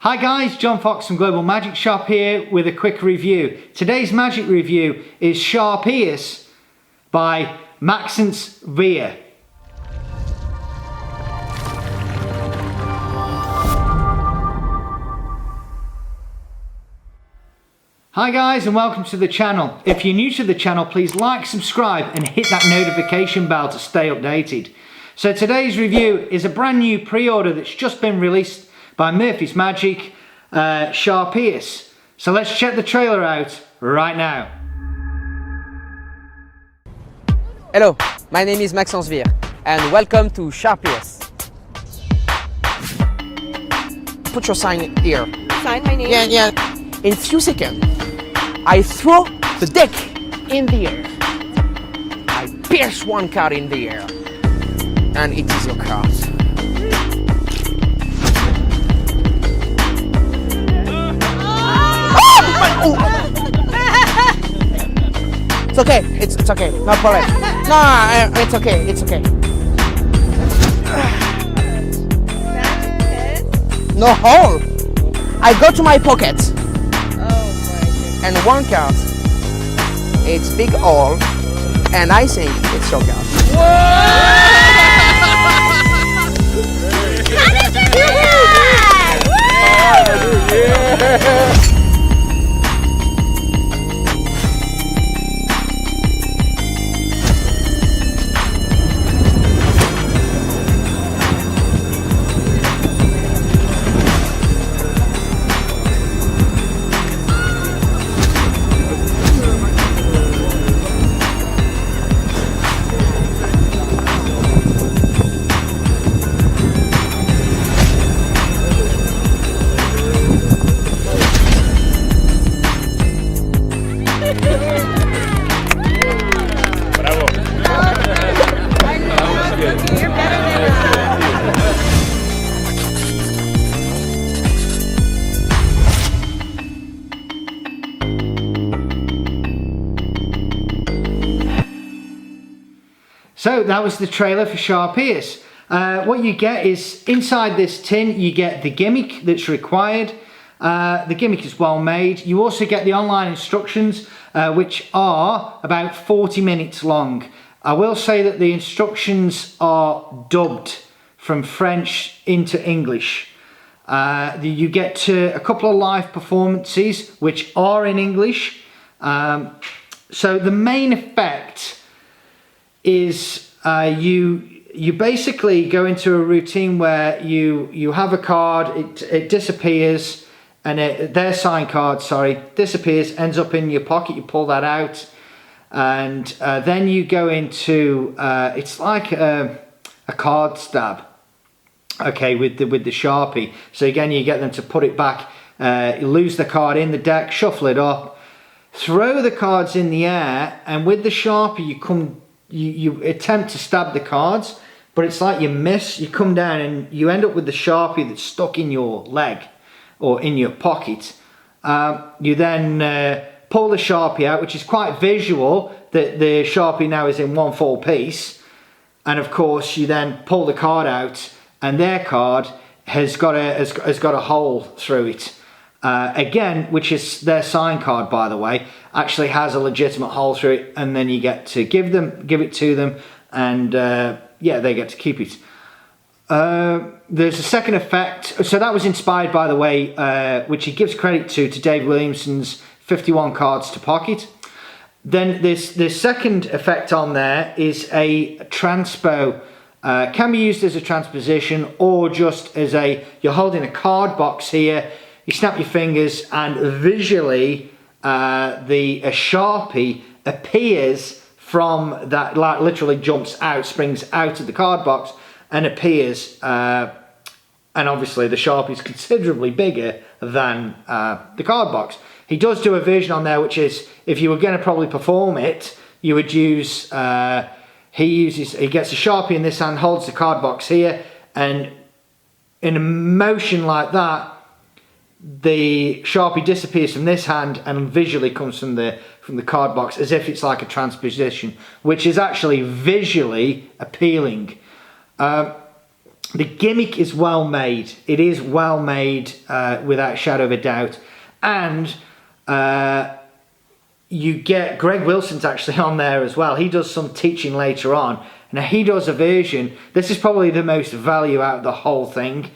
Hi guys, John Fox from Global Magic Shop here with a quick review. Today's magic review is Sharpierce by Maxence Vire. Hi guys and welcome to the channel. If you're new to the channel, please like, subscribe and hit that notification bell to stay updated. So today's review is a brand new pre-order that's just been released by Murphy's Magic, Sharpierce. So let's check the trailer out right now. Hello, my name is Maxence Vire and welcome to Sharpierce. Put your sign here. Sign my name? Yeah. In a few seconds, I throw the deck in the air. I pierce one card in the air. And it is your card. It's okay, it's okay, no problem. No, it's okay, it's okay. No hole. I go to my pocket. And one card, it's big hole, and I think it's your card. How did you do that? So that was the trailer for Sharpierce. What you get is, inside this tin, you get the gimmick that's required. The gimmick is well made. You also get the online instructions, which are about 40 minutes long. I will say that the instructions are dubbed from French into English. You get a couple of live performances, which are in English. So the main effect is you basically go into a routine where you have a card, it disappears, and their sign card, disappears, ends up in your pocket. You pull that out, and then you go into it's like a card stab, okay, with the Sharpie. So again, you get them to put it back. You lose the card in the deck, shuffle it up, throw the cards in the air, and with the Sharpie you attempt to stab the cards, but it's like you miss. You come down and you end up with the Sharpie that's stuck in your leg or in your pocket. You then pull the Sharpie out, which is quite visual that the Sharpie now is in one full piece, and of course you then pull the card out and their card has got a hole through it. Again, which is their sign card, by the way, actually has a legitimate hole through it, and then you get to give it to them, and yeah, they get to keep it. There's a second effect. So that was inspired, by the way, which he gives credit to Dave Williamson's 51 cards to pocket. Then this second effect on there is a transpo. Can be used as a transposition or just as you're holding a card box here. You snap your fingers and visually a Sharpie appears from that, like literally jumps out, springs out of the card box and appears. And obviously the Sharpie is considerably bigger than the card box. He does do a version on there, which is, if you were going to probably perform it, you would use, he gets a Sharpie in this hand, holds the card box here, and in a motion like that, the Sharpie disappears from this hand and visually comes from the card box, as if it's like a transposition, which is actually visually appealing. The gimmick is well made. It is well made without a shadow of a doubt. And you get Greg Wilson's actually on there as well. He does some teaching later on. Now he does a version, this is probably the most value out of the whole thing,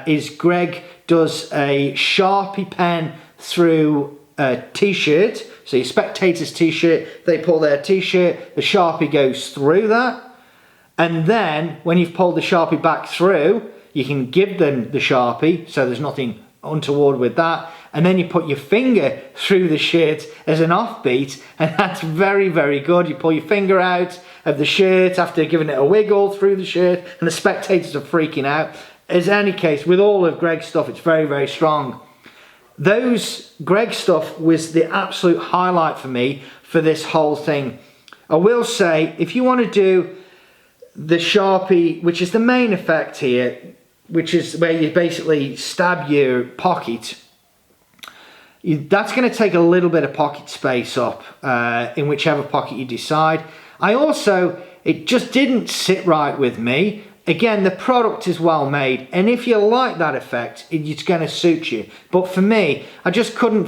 is Greg does a Sharpie pen through a t-shirt. So your spectator's t-shirt, they pull their t-shirt, the Sharpie goes through that. And then when you've pulled the Sharpie back through, you can give them the Sharpie, so there's nothing untoward with that. And then you put your finger through the shirt as an offbeat, and that's very, very good. You pull your finger out of the shirt after giving it a wiggle through the shirt, and the spectators are freaking out. As any case, with all of Greg's stuff, it's very, very strong. Those Greg stuff was the absolute highlight for me for this whole thing. I will say, if you want to do the Sharpie, which is the main effect here, which is where you basically stab your pocket, that's going to take a little bit of pocket space up in whichever pocket you decide. It just didn't sit right with me. Again, the product is well made, and if you like that effect, it's going to suit you. But for me, I just couldn't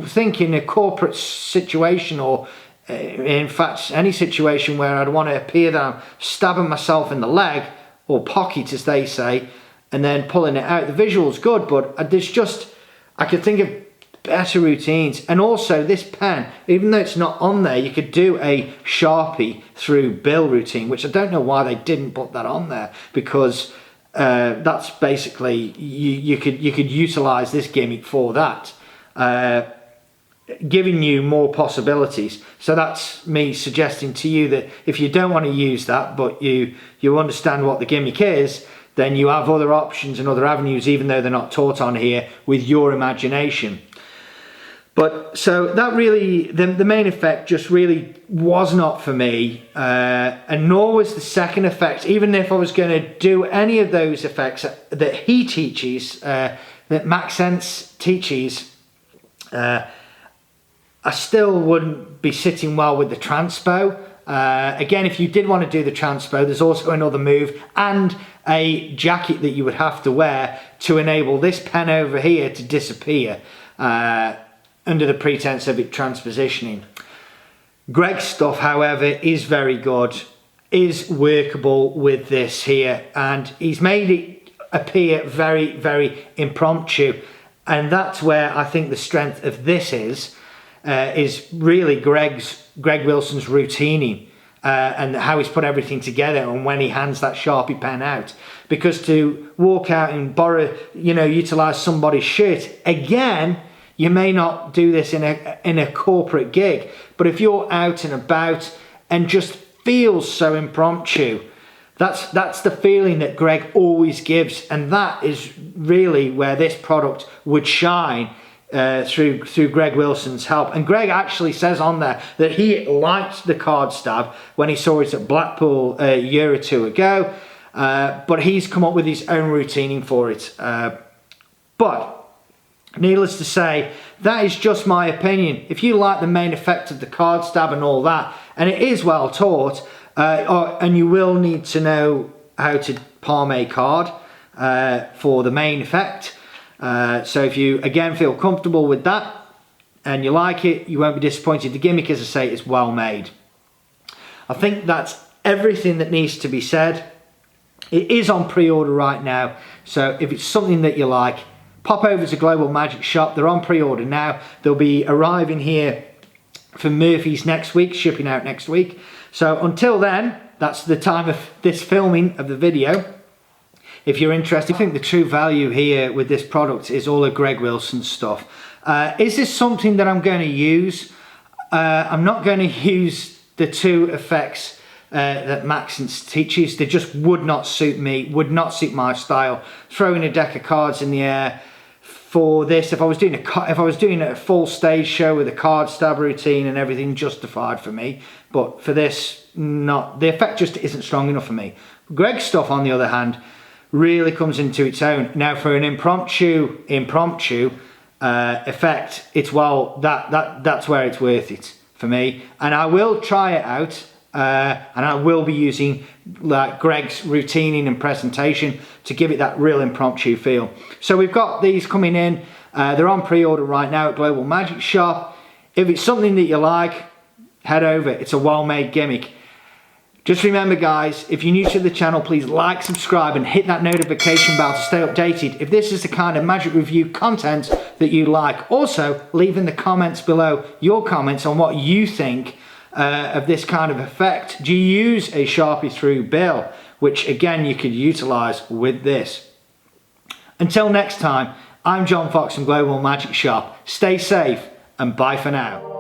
think in a corporate situation, or in fact any situation where I'd want to appear that I'm stabbing myself in the leg, or pocket as they say, and then pulling it out. The visual's good, but I could think of better routines. And also this pen, even though it's not on there, you could do a Sharpie through bill routine, which I don't know why they didn't put that on there, because that's basically, you could utilize this gimmick for that, giving you more possibilities. So that's me suggesting to you that if you don't want to use that, but you understand what the gimmick is, then you have other options and other avenues, even though they're not taught on here, with your imagination. But so that really, the main effect just really was not for me, and nor was the second effect. Even if I was going to do any of those effects that he teaches, that Maxence teaches, I still wouldn't be sitting well with the transpo. Again, if you did want to do the transpo, there's also another move and a jacket that you would have to wear to enable this pen over here to disappear, under the pretense of it transpositioning. Greg's stuff, however, is very good, is workable with this here, and he's made it appear very, very impromptu, and that's where I think the strength of this is really Greg Wilson's routining, and how he's put everything together, and when he hands that Sharpie pen out. Because to walk out and borrow, utilize somebody's shirt, again, you may not do this in a corporate gig, but if you're out and about and just feels so impromptu, that's the feeling that Greg always gives, and that is really where this product would shine through Greg Wilson's help. And Greg actually says on there that he liked the card stab when he saw it at Blackpool a year or two ago, but he's come up with his own routining for it. But needless to say, that is just my opinion. If you like the main effect of the card stab and all that, and it is well taught, and you will need to know how to palm a card for the main effect. So if you, again, feel comfortable with that and you like it, you won't be disappointed. The gimmick, as I say, is well made. I think that's everything that needs to be said. It is on pre-order right now, so if it's something that you like, pop over to Global Magic Shop. They're on pre-order now. They'll be arriving here for Murphy's next week, shipping out next week. So until then, that's the time of this filming of the video. If you're interested, I think the true value here with this product is all of Greg Wilson's stuff. Is this something that I'm going to use? I'm not going to use the two effects that Maxence teaches. They just would not suit me, would not suit my style. Throwing a deck of cards in the air for this, if I was doing a full stage show with a card stab routine and everything, justified for me. But for this, not. The effect just isn't strong enough for me. Greg's stuff, on the other hand, really comes into its own. Now, for an impromptu effect, it's that's where it's worth it for me, and I will try it out. and I will be using like Greg's routining and presentation to give it that real impromptu feel. So we've got these coming in. They're on pre-order right now at Global Magic Shop. If it's something that you like, head over. It's a well-made gimmick. Just remember guys, if you're new to the channel, please like, subscribe and hit that notification bell to stay updated if this is the kind of magic review content that you like. Also, leave in the comments below your comments on what you think of this kind of effect. Do you use a Sharpie through bill, which again you could utilize with this? Until next time, I'm John Fox from Global Magic Shop. Stay safe and bye for now.